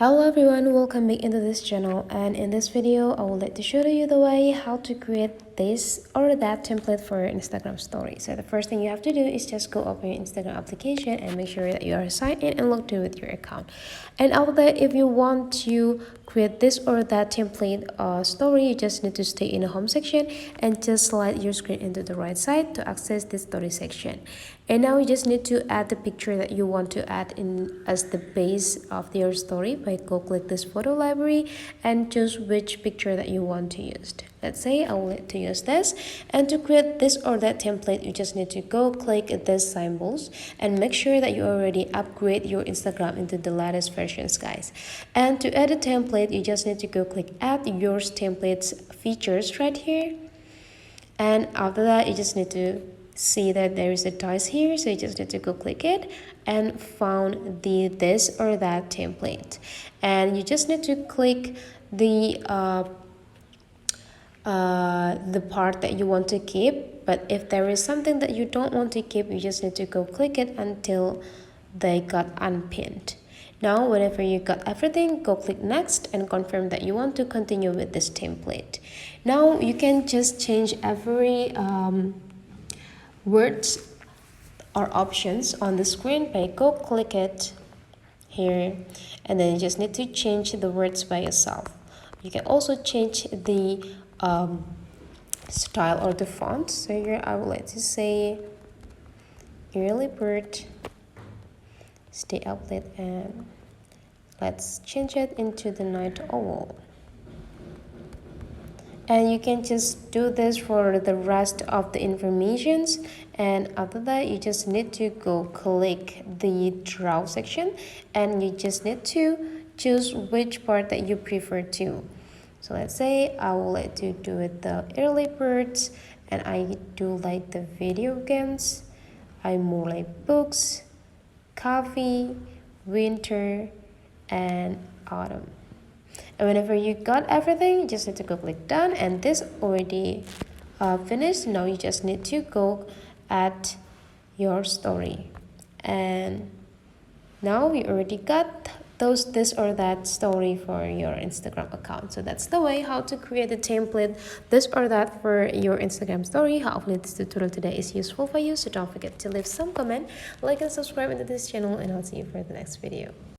Hello everyone, welcome back into this channel, and in this video I would like to show you the way how to create this or that template for your Instagram story. So the first thing you have to do is just go open your Instagram application and make sure that you are signed in and logged in with your account. And after that, if you want to create this or that template story, you just need to stay in the home section and just slide your screen into the right side to access this story section. And now you just need to add the picture that you want to add in as the base of your story by go click this photo library and choose which picture that you want to use. Let's say I want to use this, and to create this or that template you just need to go click this symbols and make sure that you already upgrade your Instagram into the latest versions, guys. And to add a template you just need to go click add your templates features right here, and after that you just need to see that there is a dice here, so you just need to go click it and found the this or that template, and you just need to click the part that you want to keep. But if there is something that you don't want to keep, you just need to go click it until they got unpinned. Now whenever you got everything, go click next and confirm that you want to continue with this template. Now you can just change every words or options on the screen by go click it here, and then you just need to change the words by yourself. You can also change the style or the font. So here I would like to say early bird, stay up late, and let's change it into the night owl. And you can just do this for the rest of the informations, and after that you just need to go click the draw section and you just need to choose which part that you prefer to. So let's say I would like to do it the early birds, and I do like the video games, I more like books, coffee, winter, and autumn. And whenever you got everything, you just need to go click done, and this already finished. Now you just need to go add your story, and now we already got this or that story for your Instagram account. So that's the way how to create a template this or that for your Instagram story. Hopefully this tutorial today is useful for you, so don't forget to leave some comment, like and subscribe into this channel, and I'll see you for the next video.